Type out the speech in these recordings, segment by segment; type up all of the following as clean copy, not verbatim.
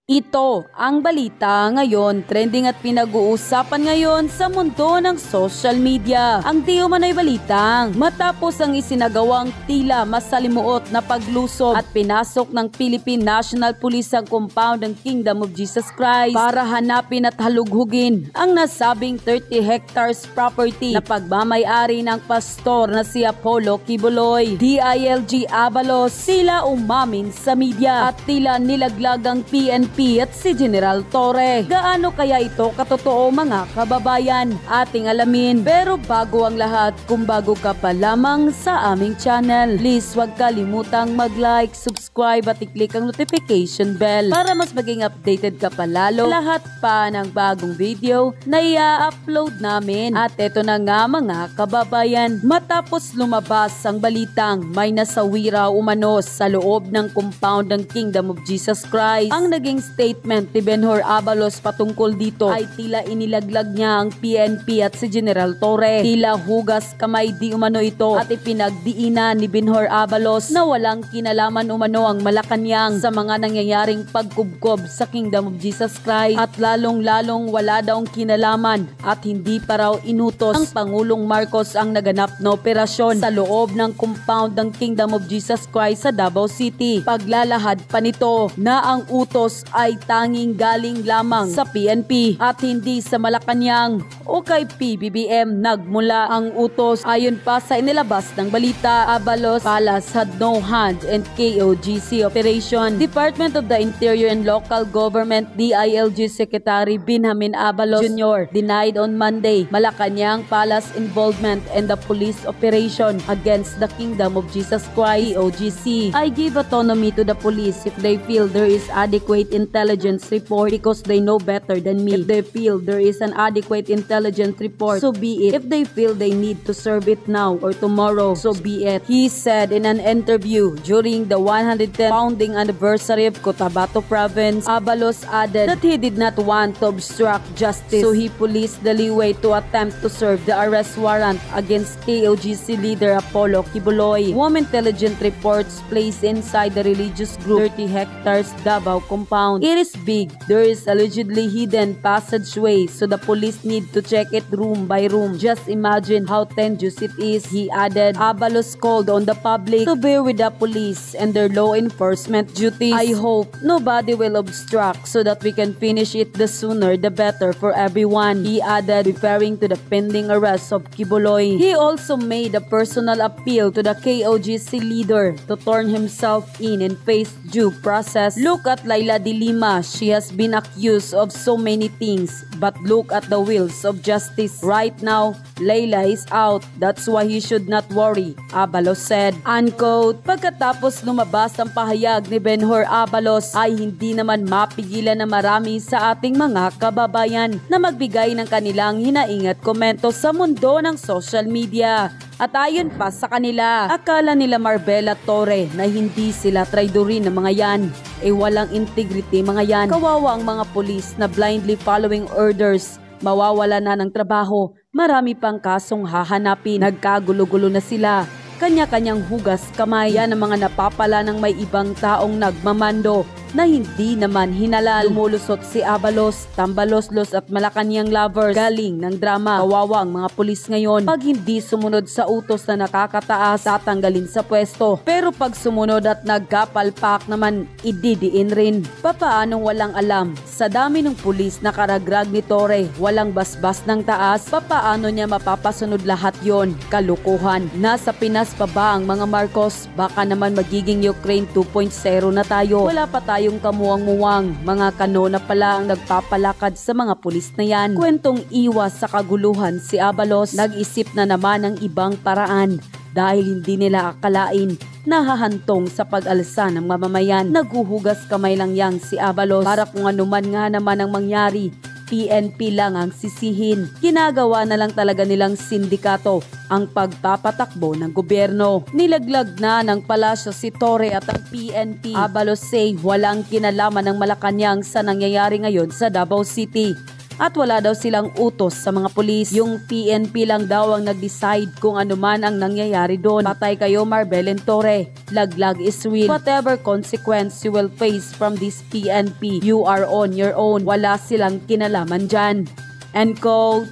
Ito ang balita ngayon, trending at pinag-uusapan ngayon sa mundo ng social media. Ang di umano'y balitang matapos ang isinagawang tila masalimuot na paglusob at pinasok ng Philippine National Police ang compound ng Kingdom of Jesus Christ para hanapin at halughugin ang nasabing 30 hectares property na pagmamay-ari ng pastor na si Apollo Kibuloy. DILG Abalos, sila umamin sa media at tila nilaglag ang PNP at si General Torre. Gaano kaya ito katotoo mga kababayan? Ating alamin. Pero bago ang lahat, kung bago ka pa lamang sa aming channel, please huwag kalimutang mag-like, subscribe at i-click ang notification bell para mas maging updated ka pa lalo lahat pa ng bagong video na i-upload namin. At eto na nga mga kababayan, matapos lumabas ang balitang may nasawi raw umano sa loob ng compound ng Kingdom of Jesus Christ, ang naging statement ni Benhur Abalos patungkol dito ay tila inilaglag niya ang PNP at si General Torre. Tila hugas kamay di umano ito at ipinagdiinan ni Benhur Abalos na walang kinalaman umano ang Malacanang sa mga nangyayaring pagkubkob sa Kingdom of Jesus Christ at lalong-lalong wala daw kinalaman at hindi pa raw inutos ang Pangulong Marcos ang naganap na operasyon sa loob ng compound ng Kingdom of Jesus Christ sa Davao City. Paglalahad pa nito na ang utos ay tanging galing lamang sa PNP at hindi sa Malacanang o kay PBBM nagmula ang utos. Ayon pa sa inilabas ng balita, Abalos Palace had no hand in KOGC operation. Department of the Interior and Local Government DILG Secretary Benjamin Abalos Jr. denied on Monday Malacanang Palace involvement in the police operation against the Kingdom of Jesus Christ KOGC. I give autonomy to the police if they feel there is adequate intelligence report because they know better than me. If they feel there is an adequate intelligence report, so be it. If they feel they need to serve it now or tomorrow, so be it. He said in an interview during the 110th founding anniversary of Cotabato Province. Abalos added that he did not want to obstruct justice, so he policed the leeway to attempt to serve the arrest warrant against KOGC leader Apollo Kibuloy, whom intelligence reports placed inside the religious group 30 hectares Davao compound. It is big. There is allegedly hidden passageway, so the police need to check it room by room. Just imagine how tenuous it is, he added. Abalos called on the public to bear with the police and their law enforcement duties. I hope nobody will obstruct so that we can finish it the sooner the better for everyone, he added, referring to the pending arrest of Kibuloy. He also made a personal appeal to the KOGC leader to turn himself in and face due process. Look at Laila de Lima. She has been accused of so many things, but look at the wheels of justice. Right now, Laila is out. That's why he should not worry, Abalos said. Unquote. Pagkatapos lumabas ang pahayag ni Benhur Abalos ay hindi naman mapigilan na marami sa ating mga kababayan na magbigay ng kanilang hinaing at komento sa mundo ng social media. At ayon pa sa kanila, akala nila Marbella Torre na hindi sila traidorin ng mga yan. Walang integrity mga yan. Kawawa ang mga pulis na blindly following orders. Mawawala na ng trabaho. Marami pang kasong hahanapin. Nagkagulo-gulo na sila. Kanya-kanyang hugas kamay. Yan ang mga napapala ng may ibang taong nagmamando na hindi naman hinalal. Lumulusot si Abalos, tambaloslos at Malacanang lovers galing ng drama. Kawawa ang mga pulis ngayon. Pag hindi sumunod sa utos na nakakataas, tatanggalin sa pwesto. Pero pag sumunod at nagkapalpak naman, ididiin rin. Papaanong walang alam? Sa dami ng pulis na karagrag ni Torre, walang basbas ng taas, papaano niya mapapasunod lahat yon? Kalukuhan. Nasa Pinas pa ba ang mga Marcos? Baka naman magiging Ukraine 2.0 na tayo. Wala pa tayong kamuwang-muwang. Mga kanona pala ang nagpapalakad sa mga pulis na yan. Kwentong iwas sa kaguluhan si Abalos. Nag-isip na naman ng ibang paraan dahil hindi nila akalain nahahantong sa pag-alsa ng mamamayan. Naghuhugas kamay lang yang si Abalos para kung anuman nga naman ang mangyari, PNP lang ang sisihin. Ginagawa na lang talaga nilang sindikato ang pagpapatakbo ng gobyerno. Nilaglag na ng palasyo si Torre at ang PNP. Abalos say walang kinalaman ng Malacanang sa nangyayari ngayon sa Davao City. at wala daw silang utos sa mga pulis. Yung PNP lang daw ang nag-decide kung ano man ang nangyayari doon. Patay kayo, Marbelen Torre. Laglag is real. Whatever consequence you will face from this PNP, you are on your own. Wala silang kinalaman dyan. End quote.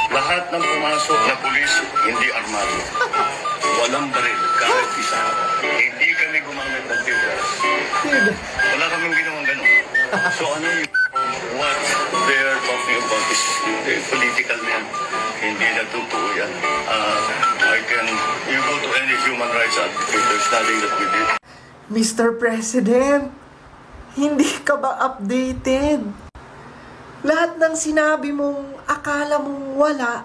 Lahat ng pumasok na pulis, hindi armado. Walang baril, kahit isa. Hindi kami gumamit ng tear gas. Wala kaming ginawang ganun. So ano yung what they're talking about is political men. Hindi na totoo yan. You go to any human rights advocate, there's nothing that we did. Mr. President, hindi ka ba updated? Lahat ng sinabi mong akala mong wala,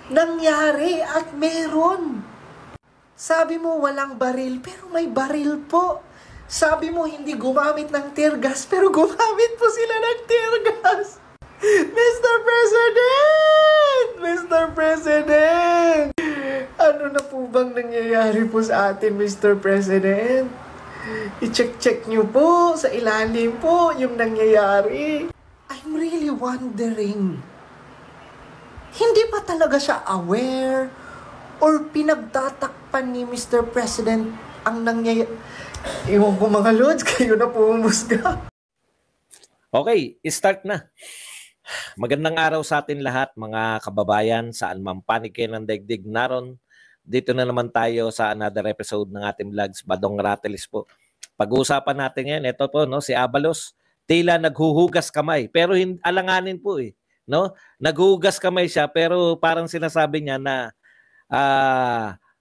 nangyari at meron. Sabi mo walang baril, pero may baril po. Sabi mo hindi gumamit ng tear gas, pero gumamit po sila ng tear gas. Mr. President! Mr. President! Ano na po bang nangyayari po sa atin, Mr. President? I-check-check nyo po sa ilalim po yung nangyayari. I'm really wondering, hindi ba talaga siya aware or pinagtatakpan ni Mr. President ang nangyayari? Ewan ko mga Lods, kayo na po humusga. Okay, start na. Magandang araw sa atin lahat, mga kababayan, saan man panig kayo ng daigdig naron. Dito na naman tayo sa another episode ng ating vlogs, Badong Ratelis po. Pag-uusapan natin yan, ito po, no, si Abalos, tila naghuhugas kamay, pero alanganin po no? Naghuhugas kamay siya, pero parang sinasabi niya na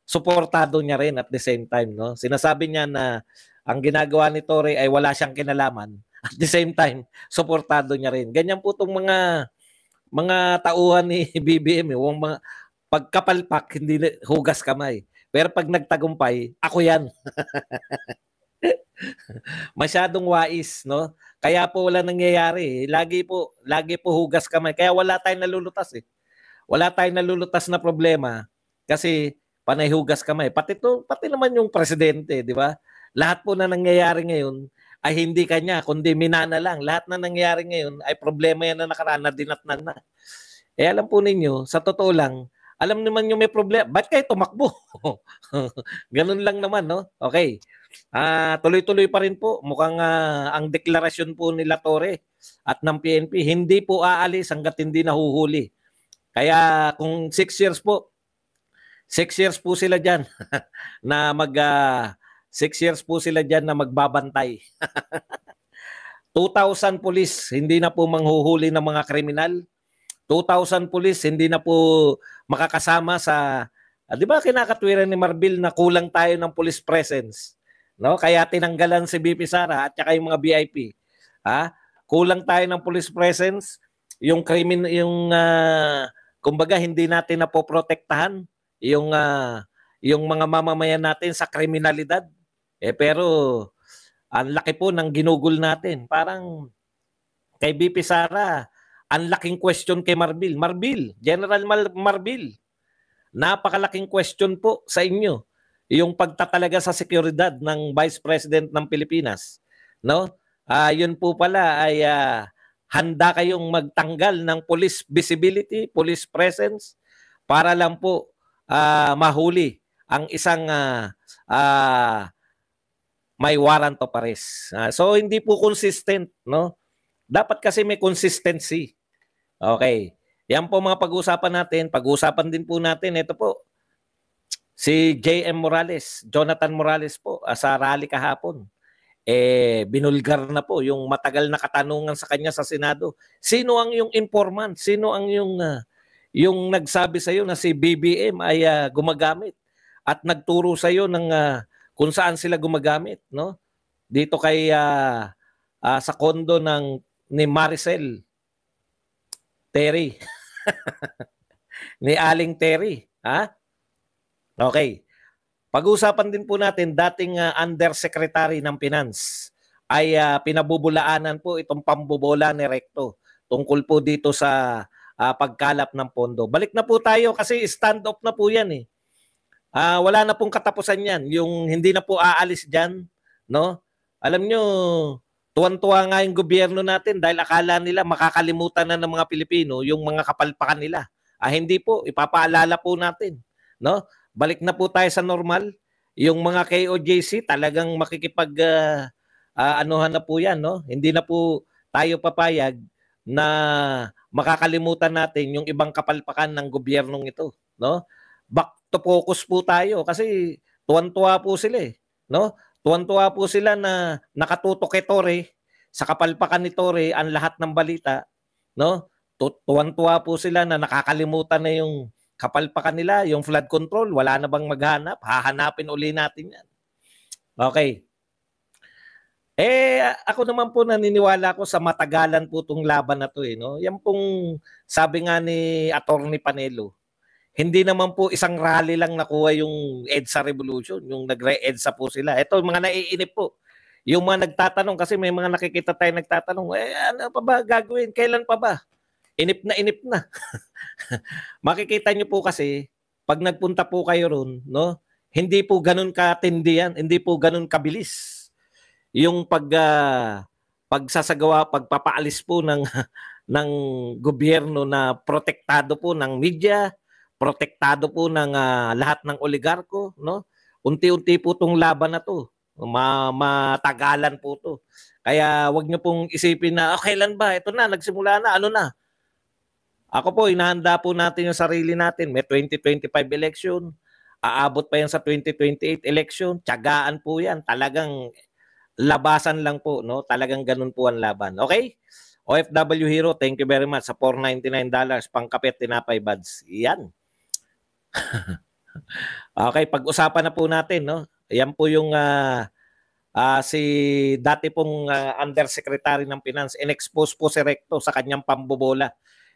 suportado niya rin at the same time, no? Sinasabi niya na ang ginagawa ni Torre ay wala siyang kinalaman. At the same time, suportado niya rin. Ganyan po itong mga tauhan ni BBM, yung mga pagkapalpak, hindi hugas kamay. Pero pag nagtagumpay, ako yan. Masyadong wais, no? Kaya po wala nangyayari. Lagi po hugas kamay. Kaya wala tayong nalulutas eh. Wala tayong nalulutas na problema kasi panay hugas kamay. Pati naman yung presidente, di ba? Lahat po na nangyayari ngayon ay hindi kanya, kundi minana lang. Lahat na nangyayari ngayon ay problema yan na nakaraan na dinatnan na. Eh alam po ninyo, sa totoo lang, alam naman yung may problema. Ba't kayo tumakbo? Ganun lang naman, no? Okay. Tuloy-tuloy pa rin po. Mukhang ang deklarasyon po nila Torre at ng PNP, hindi po aalis hanggat hindi nahuhuli. Kaya kung 6 years po sila dyan na 6 years po sila dyan na magbabantay. 2,000 pulis, hindi na po manghuhuli ng mga kriminal. 2,000 pulis, hindi na po makakasama sa, di ba kinakatwiran ni Marbil na kulang tayo ng police presence? No? Kaya tinanggalan si BP Sara at saka yung mga VIP. Kulang tayo ng police presence, kumbaga hindi natin na po protektahan yung mga mamamayan natin sa kriminalidad. Pero ang laki po ng ginugol natin. Parang kay BP Sara, ang laking question kay Marbil. General Marbil, napakalaking question po sa inyo. Yung pagtatalaga sa seguridad ng Vice President ng Pilipinas. No? Yun po pala ay handa kayong magtanggal ng police visibility, police presence para lang po mahuli ang isang may warrant of arrest. So hindi po consistent, no? Dapat kasi may consistency. Okay. Yan po mga pag-uusapan natin. Pag-uusapan din po natin, ito po, si J.M. Morales, Jonathan Morales po, sa rally kahapon. Binulgar na po yung matagal na katanungan sa kanya sa Senado. Sino ang yung informant? Sino ang yung nagsabi sa iyo na si BBM ay gumagamit at nagturo sa iyo ng kung saan sila gumagamit, no? Dito kay sa kondo ni Maricel Terry. Ni Aling Terry, Okay. Pag-usapan din po natin dating Undersecretary ng Finance ay pinabubulaanan po itong pambobola ni Recto tungkol po dito sa pagkalap ng pondo. Balik na po tayo kasi stand-off na po yan eh. Wala na pong katapusan yan. Yung hindi na po aalis dyan, no? Alam nyo, Tuwan-tuwa nga yung gobyerno natin dahil akala nila makakalimutan na ng mga Pilipino yung mga kapalpakan nila. Hindi po, ipapaalala po natin, no? Balik na po tayo sa normal. Yung mga KOJC talagang makikipag anuhan na po 'yan, no? Hindi na po tayo papayag na makakalimutan natin yung ibang kapalpakan ng gobyernong ito, no? Back to focus po tayo kasi tuwan-tuwa po sila, no? Tuwan-tuwa po sila na nakatutok kay Tore, sa kapalpakan ni Tore ang lahat ng balita, no? Tuwan-tuwa po sila na nakakalimutan na yung kapalpakan nila, yung flood control, wala na bang maghanap? Hahanapin uli natin yan. Okay. Ako naman po naniniwala ko sa matagalan po itong laban na to, no? Yan pong sabi nga ni Attorney Panelo, hindi naman po isang rally lang nakuha yung EDSA Revolution, yung nagre-EDSA po sila. Ito, mga naiinip po. Yung mga nagtatanong, kasi may mga nakikita tayo nagtatanong, ano pa ba gagawin? Kailan pa ba? Inip na inip na. Makikita nyo po kasi, pag nagpunta po kayo ron, no, hindi po ganun katindi yan, hindi po ganun kabilis. Yung pagsasagawa, pagpapaalis po ng, ng gobyerno na protektado po ng media, protektado po ng lahat ng oligarko, no? Unti-unti po tong laban na to. Matagalan po to. Kaya wag niyo pong isipin na kailan ba? Ito na, nagsimula na, ano na. Ako po, inahanda po natin yung sarili natin. May 2025 election. Aabot pa yan sa 2028 election. Tiyagaan po yan. Talagang labasan lang po, no? Talagang ganun po ang laban. Okay? OFW Hero, thank you very much sa $499 pangkape, tinapay, buds. Yan. Okay, pag-usapan na po natin, no? Yan po yung si dati pong Undersecretary ng Finance, in-expose po si Recto sa kanyang pambobola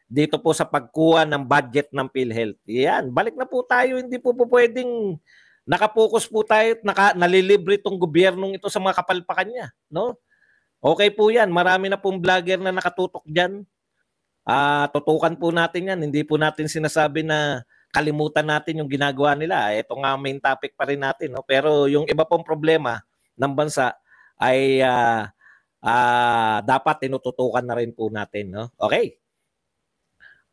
dito po sa pagkuha ng budget ng PhilHealth. Yan, balik na po tayo, hindi po pwedeng nakapokus po tayo at nalilibre itong gobyernong ito sa mga kapalpakan niya, no? Okay po yan, marami na pong vlogger na nakatutok dyan. Tutukan po natin yan, hindi po natin sinasabi na kalimutan natin yung ginagawa nila. Ito nga main topic pa rin natin, no? Pero yung iba pong problema ng bansa ay dapat tinututukan na rin po natin, no? Okay.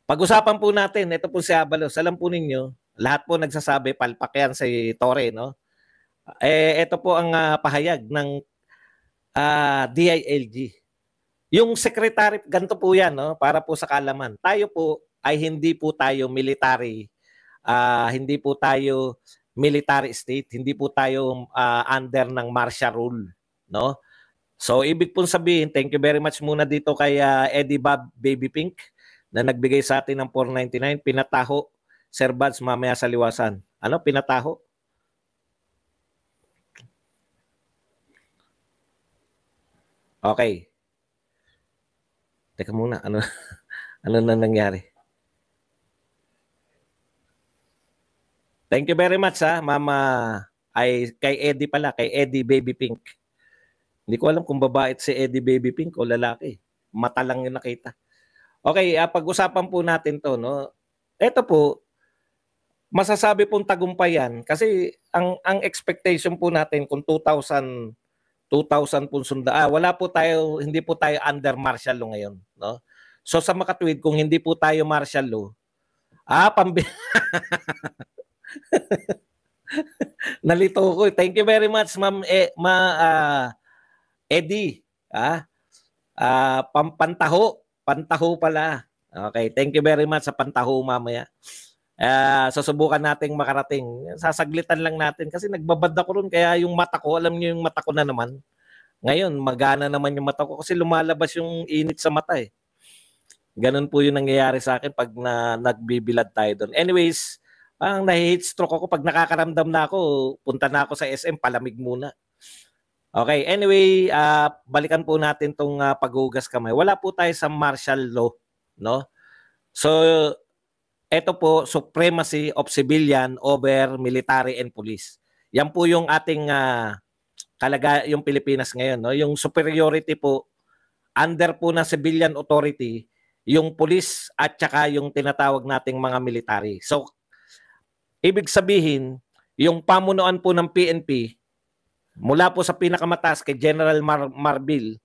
Pag-usapan po natin, ito po si Abalos. Alam po ninyo, lahat po nagsasabi, palpak yan si Tore, no? Ito po ang pahayag ng DILG. Yung secretary, ganito po yan, no? Para po sa kalaman. Tayo po ay hindi po tayo military, hindi po tayo military state, hindi po tayo under ng martial rule, no? So ibig pong sabihin, thank you very much muna dito kay Eddie Bob Baby Pink na nagbigay sa atin ng $4.99. Pinataho, Sir Buds, mamaya sa liwasan. Ano, pinataho? Okay. Teka muna, ano na nangyari? Thank you very much Mama, ay kay Eddie pala, kay Eddie Baby Pink. Hindi ko alam kung babae si Eddie Baby Pink o lalaki. Mata lang yung nakita. Okay, pag-usapan po natin 'to, no. Ito po, masasabi pong tagumpay yan kasi ang expectation po natin kung 2,000 po sunda. Wala po tayo, hindi po tayo under martial law ngayon, no? So sa makatuwid, kung hindi po tayo martial law, nalito ko. Thank you very much, Ma'am Eddie. Pantaho pala. Okay, thank you very much sa pantaho mamaya. Susubukan nating makarating. Sasaglitan lang natin kasi nagbabad ako ron kaya yung mata ko, alam niyo yung mata ko na naman. Ngayon, magana naman yung mata ko kasi lumalabas yung init sa mata eh. Ganun po yung nangyayari sa akin pag nagbibilad tayo doon. Anyways, ang nahi-heat stroke ako pag nakakaramdam na ako, punta na ako sa SM, palamig muna. Okay, anyway, balikan po natin tong paghugas kamay. Wala po tayo sa martial law, no? So, ito po, supremacy of civilian over military and police. Yan po yung ating yung Pilipinas ngayon, no? Yung superiority po, under po na civilian authority, yung police at saka yung tinatawag nating mga military. So, ibig sabihin, yung pamunuan po ng PNP, mula po sa pinakamataas kay General Marbil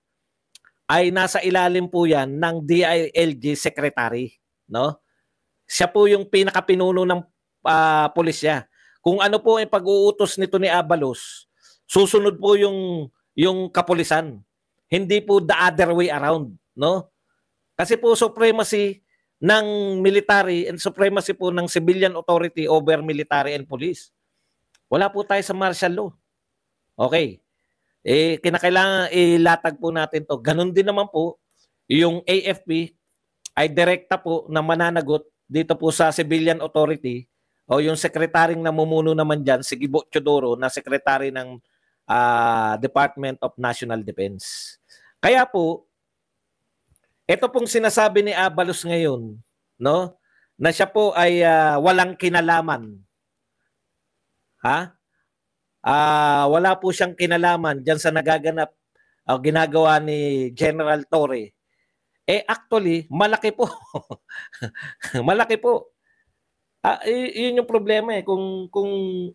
ay nasa ilalim po yan ng DILG Secretary. No? Siya po yung pinakapinuno ng pulisya. Kung ano po ang pag-uutos nito ni Abalos, susunod po yung kapulisan. Hindi po the other way around. No? Kasi po supremacy ng military and supremacy po ng civilian authority over military and police. Wala po tayo sa martial law. Okay. Kinakailangan ilatag po natin to. Ganon din naman po, yung AFP ay direkta po na mananagot dito po sa civilian authority o yung sekretaryong namumuno naman dyan, si Gibo Chodoro, na sekretary ng Department of National Defense. Kaya po, ito pong sinasabi ni Abalos ngayon, no, na siya po ay walang kinalaman. Ha? Wala po siyang kinalaman diyan sa nagaganap ginagawa ni General Torre. Actually, malaki po. Malaki po. Yun yung problema kung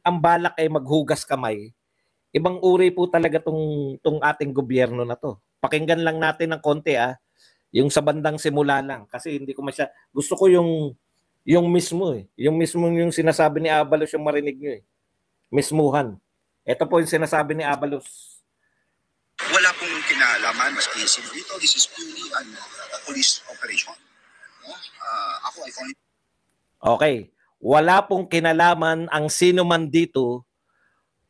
ang balak ay maghugas kamay. Ibang uri po talaga tong ating gobyerno na to. Pakinggan lang natin ng konti yung sa bandang simula lang kasi hindi ko gusto ko yung mismo yung mismo yung sinasabi ni Abalos yung marinig niyo mismuhan. Ito po yung sinasabi ni Abalos. Wala pong kinalaman maski dito. This is purely a police operation. Ako ay only... Okay. Wala pong kinalaman ang sino man dito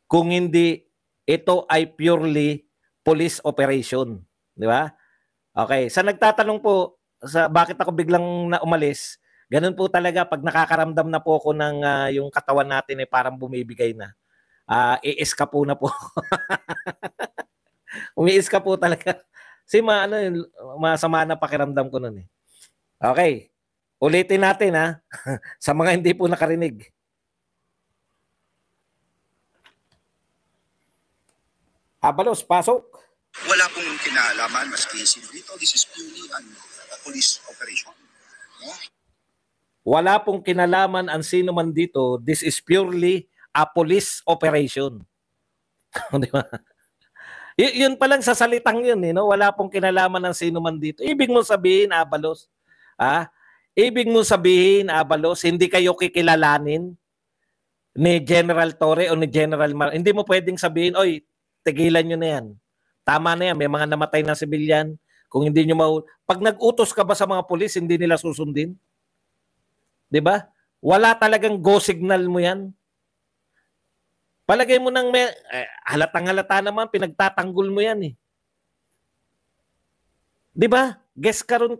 kung hindi ito ay purely police operation. Di ba? Okay, sa nagtatanong po sa bakit ako biglang umalis, ganun po talaga pag nakakaramdam na po ako ng yung katawan natin parang bumibigay na. I-iska po na po. Umi-iska po talaga. Kasi masama na pakiramdam ko nun . Okay, ulitin natin sa mga hindi po nakarinig. Abalos, pasok. Wala pong kinalaman maski dito. This is purely a police operation. Wala pong kinalaman ang sino man dito. This is purely a police operation. Di ba? Yun pa lang sa salitang yun. No? Wala pong kinalaman ang sino man dito. Ibig mo sabihin, Abalos, ibig mo sabihin, Abalos, hindi kayo kikilalanin ni General Torre o ni General Hindi mo pwedeng sabihin, oy, tigilan nyo na yan. Tama na yan, may mga namatay na sibilyan. Kung hindi nyo pag nag-utos ka ba sa mga pulis, hindi nila susundin? 'Di ba? Wala talagang go signal mo yan. Palagay mo nang halatang-halata naman, pinagtatanggol mo yan . 'Di ba? Guess ka ron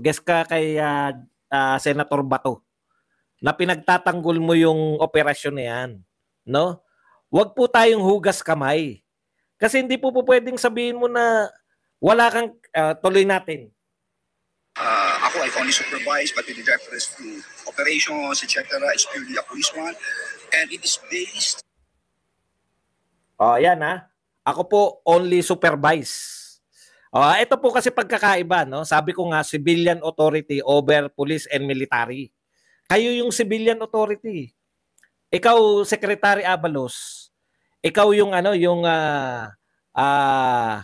guess ka kay Senator Bato na pinagtatanggol mo yung operasyon na yan. No? Huwag po tayong hugas kamay. Kasi hindi po pwedeng sabihin mo na wala kang tuloy natin. Ako I only supervise but with reference to operations, etc. It's purely a police one. And it is based... Yan Ako po only supervise. Ito po kasi pagkakaiba. No? Sabi ko nga, civilian authority over police and military. Kayo yung civilian authority. Ikaw, Secretary Abalos, ikaw yung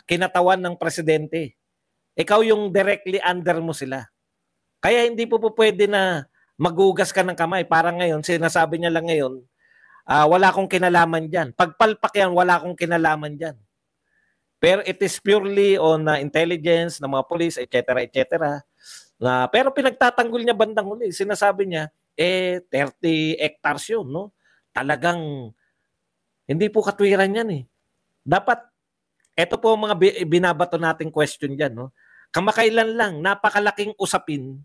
kinatawan ng presidente. Ikaw yung directly under mo sila. Kaya hindi po pwede na magugas ka ng kamay. Parang ngayon, sinasabi niya lang ngayon, wala akong kinalaman dyan. Pagpalpak yan, wala akong kinalaman dyan. Pero it is purely on intelligence ng mga police, etc., etc. Pero pinagtatanggol niya bandang huli. Sinasabi niya, 30 hectares yun, no? Talagang hindi po katwiran yan . Dapat, ito po mga binabato nating question dyan. No? Kamakailan lang, napakalaking usapin,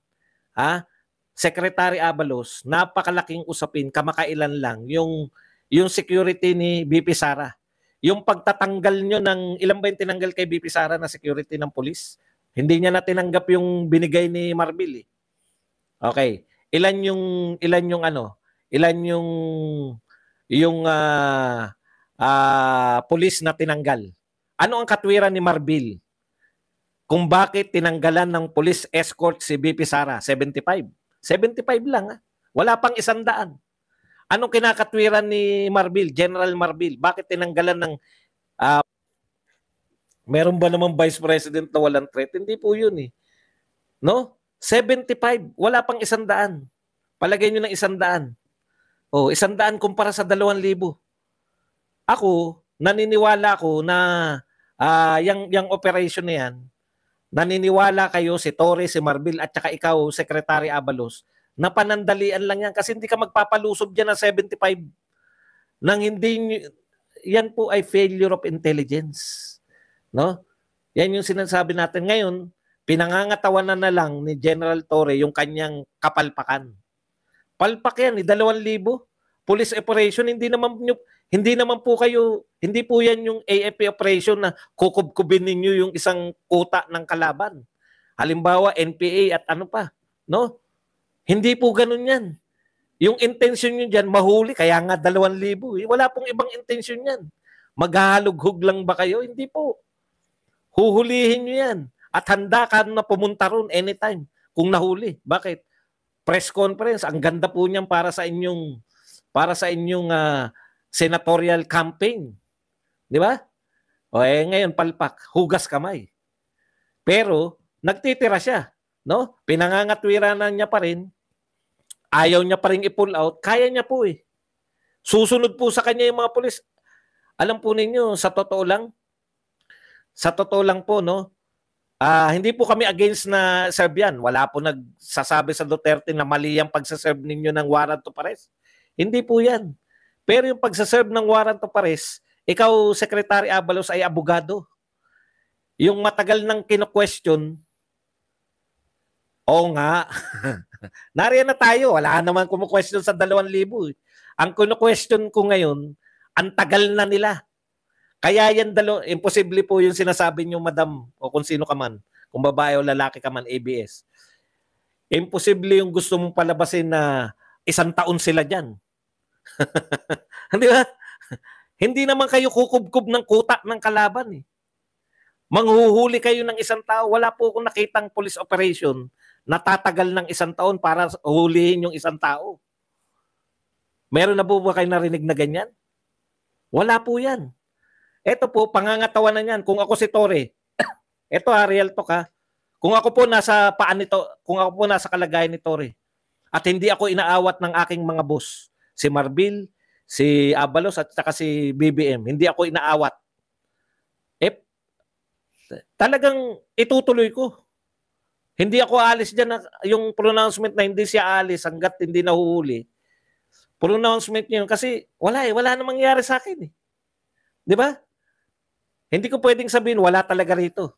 Secretary Abalos, napakalaking usapin, kamakailan lang, yung security ni BP Sara. Yung pagtatanggal nyo ilan ba yung tinanggal kay BP Sara na security ng police? Hindi niya na tinanggap yung binigay ni Marbil . Okay. Ilan yung police na tinanggal. Ano ang katwiran ni Marbil? Kung bakit tinanggalan ng police escort si BP Sara? 75. 75 lang . Wala pang 100. Anong kinakatwiran ni Marbil, General Marbil? Bakit tinanggalan Meron ba namang vice president na walang threat? Hindi po yun eh. No? 75, wala pang 100. Palagay nyo ng 100. Oh, 100 kumpara sa 2,000. Ako, naniniwala ko na yung operation na yan, naniniwala kayo si Torres, si Marbil at saka ikaw, Secretary Abalos, na panandalian lang yan kasi hindi ka magpapalusob dyan ng 75 nang hindi yan po ay failure of intelligence. No? Yan yung sinasabi natin ngayon, pinangangatawanan na lang ni General Torre yung kanyang kapalpakan. Palpak yan, 2,000. Police operation, hindi naman po kayo, hindi po yan yung AFP operation na kukubkubin ninyo yung isang kuta ng kalaban. Halimbawa, NPA at ano pa. No? Hindi po ganun yan. Yung intention nyo dyan, mahuli, kaya nga 2,000. Wala pong ibang intention yan. Maghahalughog lang ba kayo? Hindi po. Huhulihin nyo yan. At handa ka na pumunta ron anytime kung nahuli. Bakit? Press conference, ang ganda po niyan para sa inyong senatorial campaign. Di ba? O ngayon palpak, hugas kamay. Pero nagtitira siya, no? Pinangangatwiranan niya pa rin. Ayaw niya pa rin i-pull out, kaya niya po eh. Susunod po sa kanya yung mga pulis. Alam po ninyo, sa totoo lang po, no? Hindi po kami against na serve yan. Wala po nagsasabi sa Duterte na mali ang pagsaserve ninyo ng warrant of arrest. Hindi po yan. Pero yung pagsaserve ng warrant of arrest, ikaw, Secretary Abalos, ay abogado. Yung matagal nang kino-question, oo nga, nariyan na tayo. Wala naman kumu-question sa 2,000. Ang kino-question ko ngayon, ang tagal na nila. Kaya yan imposible po yung sinasabi nyo, madam, o kung sino ka man, kung babae o lalaki ka man, ABS. Imposible yung gusto mong palabasin na 1 taon sila dyan. Di ba? Hindi naman kayo kukubkub ng kuta ng kalaban eh. Manghuhuli kayo ng 1 tao. Wala po akong nakitang police operation na tatagal ng 1 taon para hulihin yung 1 tao. Meron na po ba kayo narinig na ganyan? Wala po yan. Ito po, pangangatawanan yan. Kung ako si Torre, ito real talk ha. Kung ako po nasa kalagayan ni Torre, at hindi ako inaawat ng aking mga boss, si Marbil, si Abalos, at saka si BBM, hindi ako inaawat. Talagang itutuloy ko. Hindi ako alis dyan yung pronouncement na hindi siya alis hanggat hindi nahuhuli. Pronouncement niya yun kasi wala namang nangyari sa akin eh. Di ba? Hindi ko pwedeng sabihin wala talaga rito.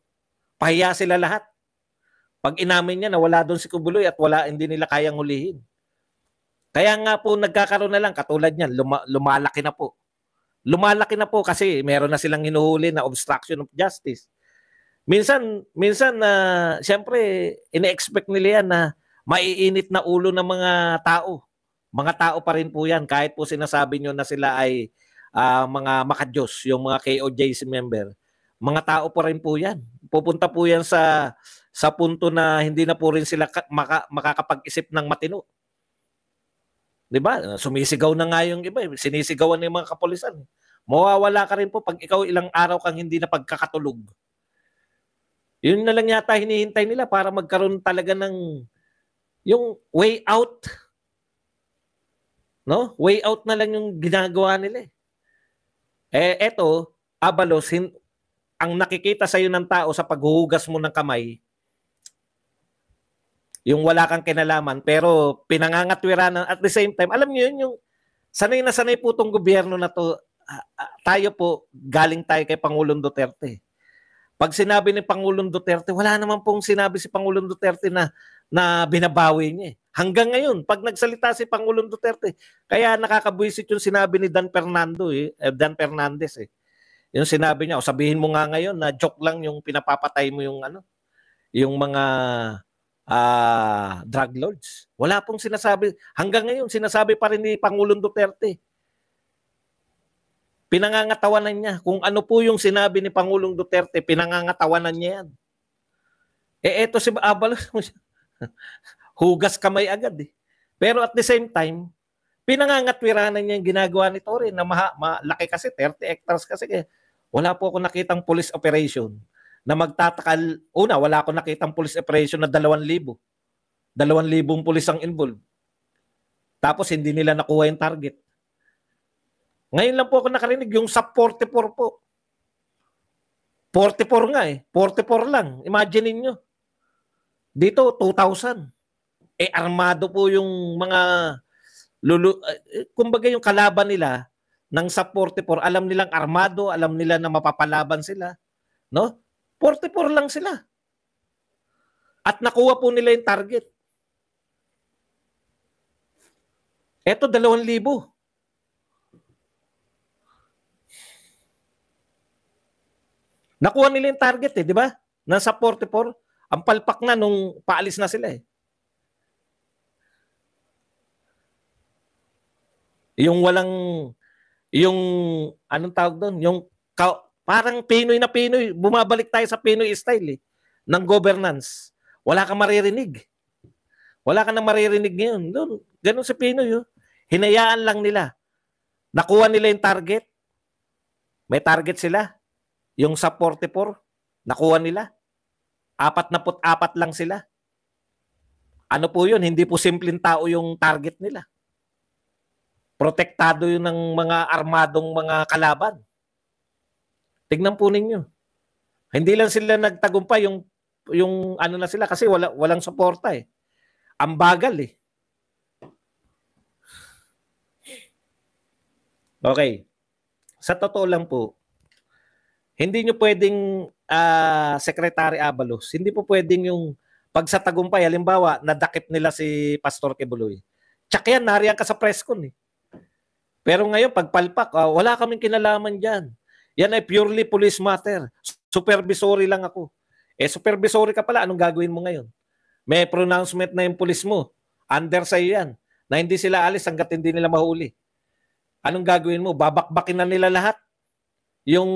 Pahiya sila lahat. Pag inamin niya na wala doon si Kubuloy at hindi nila kayang hulihin. Kaya nga po nagkakaroon na lang katulad niyan, lumalaki na po. Lumalaki na po kasi meron na silang hinuhuli na obstruction of justice. Minsan siyempre ine-expect nila yan na maiinit na ulo ng mga tao. Mga tao pa rin po yan kahit po sinasabi nyo na sila ay mga makadiyos, yung mga KOJC member. Mga tao pa rin po yan. Pupunta po yan sa punto na hindi na po rin sila makakapag-isip ng matino. Diba? Sumisigaw na nga yung iba. Sinisigawan ng mga kapulisan. Mawawala ka rin po pag ikaw ilang araw kang hindi na pagkakatulog. Yun na lang yata hinihintay nila para magkaroon talaga ng yung way out. No? Way out na lang yung ginagawa nila eh. Eto, Abalos, ang nakikita sa'yo ng tao sa paghuhugas mo ng kamay, yung wala kang kinalaman, pero pinangangatwiranan at the same time, alam niyo yun, yung sanay na sanay po itong gobyerno na to, tayo po, galing tayo kay Pangulong Duterte. Pag sinabi ni Pangulong Duterte, wala naman pong sinabi si Pangulong Duterte na binabawi niya. Hanggang ngayon, pag nagsalita si Pangulong Duterte, kaya nakakabwisit yung sinabi ni Dan Fernandez. Yung sinabi niya, sabihin mo nga ngayon na joke lang yung pinapapatay mo yung mga drug lords. Wala pong sinasabi. Hanggang ngayon, sinasabi pa rin ni Pangulong Duterte. Pinangangatawanan niya. Kung ano po yung sinabi ni Pangulong Duterte, pinangangatawanan niya yan. Eto si Abalos, hugas kamay agad eh. Pero at the same time, pinangangatwiranan niya yung ginagawa ni Torre na malaki kasi, 30 hectares kasi. Wala po ako nakitang police operation na magtatakal. Una, wala ako nakitang police operation na 2,000. 2,000 pulis ang involved. Tapos hindi nila nakuha yung target. Ngayon lang po ako nakarinig yung sa 44 po. 44 nga eh. 44 lang. Imagine niyo. Dito, 2,000. Armado po yung mga kumbaga yung kalaban nila ng sa 44, alam nilang armado, alam nila na mapapalaban sila. No? 44 lang sila. At nakuha po nila yung target. Eto, 2,000. Nakuha nila yung target di ba? Nasa 44. Ang palpak na nung paalis na sila eh. Yung walang, yung, anong tawag doon? Yung, parang Pinoy na Pinoy. Bumabalik tayo sa Pinoy style ng governance. Wala kang maririnig. Wala kang na maririnig ngayon. Doon, ganun sa Pinoy. Hinayaan lang nila. Nakuha nila yung target. May target sila. Yung sa 44, nakuha nila. 44 lang sila. Ano po yun? Hindi po simpleng tao yung target nila. Protektado yun ng mga armadong mga kalaban. Tignan po ninyo. Hindi lang sila nagtagumpay yung ano na sila kasi walang suporta eh. Ang bagal eh. Okay. Sa totoo lang po, hindi nyo pwedeng Secretary Abalos, hindi po pwedeng yung pag sa tagumpay, halimbawa, nadakip nila si Pastor Kibuloy. Tsak yan, nariyan ka sa presscon eh. Pero ngayon, pagpalpak, wala kaming kinalaman dyan. Yan ay purely police matter. Supervisory lang ako. Supervisory ka pala, anong gagawin mo ngayon? May pronouncement na yung police mo. Under sa'yo yan. Na hindi sila alis hanggat hindi nila mahuli. Anong gagawin mo? Babakbakin na nila lahat. Yung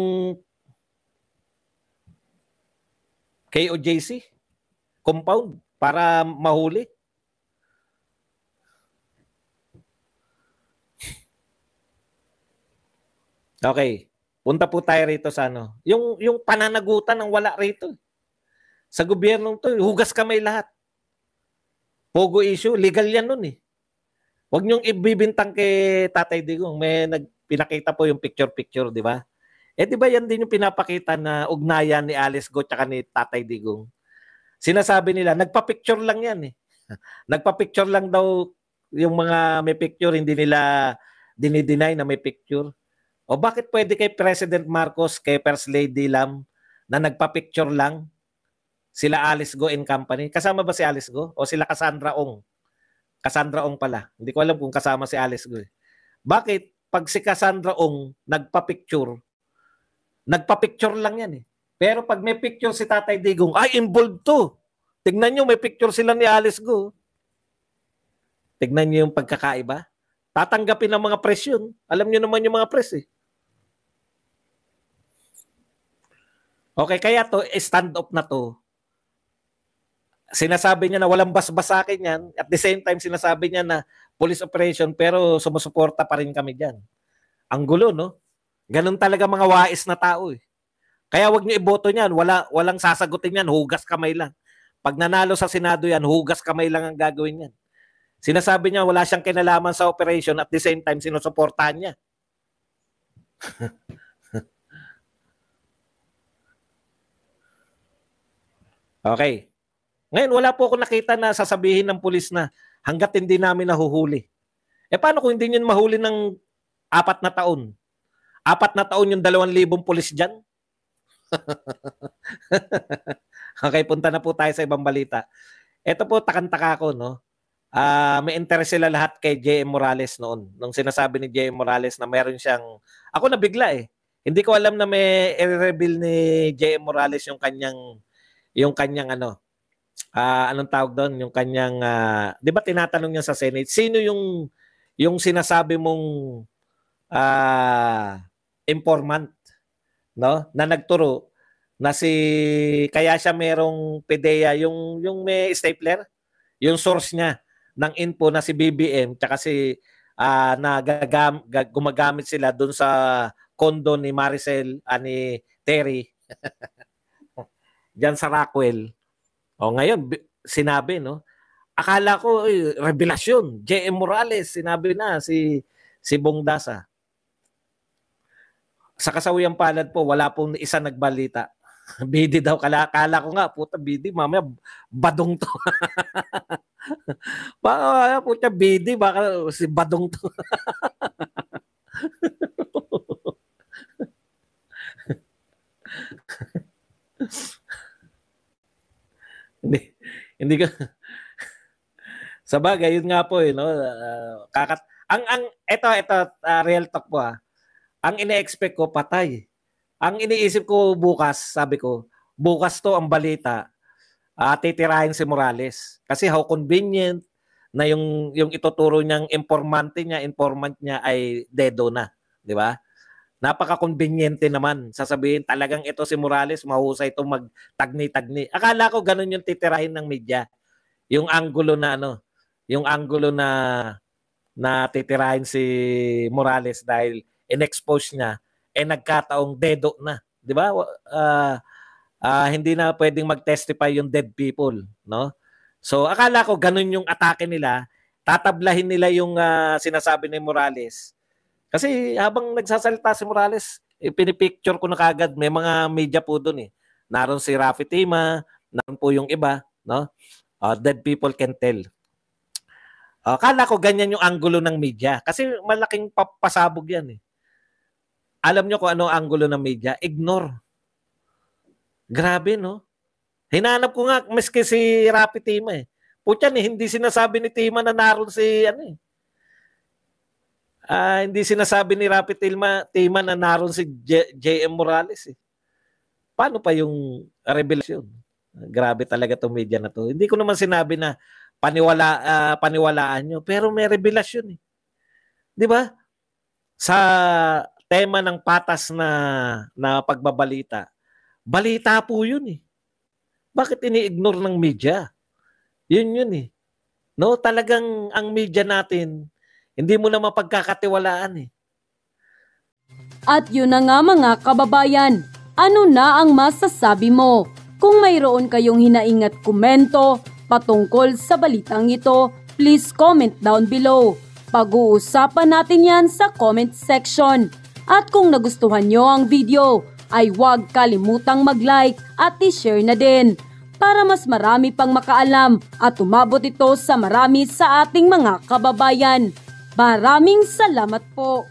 KOJC compound para mahuli. Okay. Punta po tayo rito sa ano. Yung pananagutan ng wala rito. Sa gobyernong to, hugas kamay lahat. Pogo issue, legal yan nun eh. Huwag niyong ibibintang kay Tatay Digong. May pinakita po yung picture-picture, di ba? Di ba yan din yung pinapakita na ugnayan ni Alice Go tsaka ni Tatay Digong? Sinasabi nila, nagpa-picture lang yan eh. Nagpa-picture lang daw yung mga may picture, hindi nila dinideny na may picture. O bakit pwede kay President Marcos, kay First Lady Lam, na nagpa-picture lang sila Alice Go and Company? Kasama ba si Alice Go? O sila Cassandra Ong? Cassandra Ong pala. Hindi ko alam kung kasama si Alice Go. Bakit pag si Cassandra Ong nagpa-picture lang yan eh. Pero pag may picture si Tatay Digong, ay involved to. Tignan nyo, may picture sila ni Alice Go. Tignan nyo yung pagkakaiba. Tatanggapin ng mga press yun. Alam nyo naman yung mga press eh. Okay, kaya to, stand up na to. Sinasabi niya na walang basbas sa akin yan. At the same time, sinasabi niya na police operation pero sumusuporta pa rin kami dyan. Ang gulo, no? Ganun talaga mga wais na tao eh. Kaya wag niyo iboto niyan. Walang sasagutin yan. Hugas kamay lang. Pag nanalo sa Senado yan, hugas kamay lang ang gagawin yan. Sinasabi niya wala siyang kinalaman sa operation at the same time sinusuportahan niya. Okay. Ngayon, wala po ako nakita na sasabihin ng pulis na hanggat hindi namin nahuhuli. Paano kung hindi nyo mahuli ng 4 na taon? 4 na taon yung 2,000 pulis dyan? Okay, punta na po tayo sa ibang balita. Ito po, takantaka ko, no? May interest sila lahat kay J.M. Morales noon. Nung sinasabi ni J.M. Morales na meron siyang... Ako nabigla eh. Hindi ko alam na may i-reveal ni J.M. Morales yung kanyang ano, anong tawag doon? Yung kanyang, di ba tinatanong niya sa Senate, sino yung sinasabi mong informant, no? Na nagturo na kaya siya merong PDEA, yung may stapler, yung source niya ng info na si BBM, tsaka gumagamit sila doon sa condo ni Maricel, ni Terry, dyan sa Rockwell. O ngayon, sinabi, no? Akala ko, revelasyon, J.M. Morales, sinabi na si Bong Dasa. Sa kasawiyang palad po, wala pong isa nagbalita. Bidi daw, kala ko nga, puta Bidi, mamaya badong to. Baka, puta Bidi, baka si badong to. hindi ka sa bagay, yun nga po no, ito real talk po ang ine-expect ko patay. Ang iniisip ko bukas, sabi ko, bukas to ang balita, titirahin si Morales kasi how convenient na yung ituturo niyang informant niya ay dedo na, di ba? Napaka-conveniente naman. Sasabihin talagang ito si Morales, mahusay itong magtagni-tagni. Akala ko ganun yung titirahin ng media. Yung angulo na titirahin si Morales dahil in-expose niya, nagkataong dedo na. Di ba? Hindi na pwedeng mag-testify yung dead people. No? So, akala ko ganun yung atake nila. Tatablahin nila yung sinasabi ni Morales. Kasi habang nagsasalita si Morales, pinipicture ko na kagad. May mga media po doon eh. Naroon si Rafi Tima, naroon po yung iba. No? Dead people can tell. Akala ko ganyan yung angulo ng media. Kasi malaking pasabog yan eh. Alam nyo kung ano ang angulo ng media? Ignore. Grabe, no? Hinanap ko nga, maski si Rafi Tima eh. Putyan eh, hindi sinasabi ni Tima na naroon si hindi sinasabi ni Rafi Tima na naroon si J.M. Morales eh. Paano pa yung revelasyon? Grabe talaga itong media na to. Hindi ko naman sinabi na paniwalaan nyo, pero may revelasyon eh. Di ba? Sa tema ng patas na pagbabalita, balita po yun eh. Bakit ini-ignore ng media? Yun eh. No, talagang ang media natin, hindi mo na mapagkakatiwalaan eh. At yun na nga mga kababayan, ano na ang masasabi mo? Kung mayroon kayong hinaingat komento patungkol sa balitang ito, please comment down below. Pag-uusapan natin yan sa comment section. At kung nagustuhan nyo ang video, ay huwag kalimutang mag-like at i-share na din para mas marami pang makaalam at umabot ito sa marami sa ating mga kababayan. Maraming salamat po!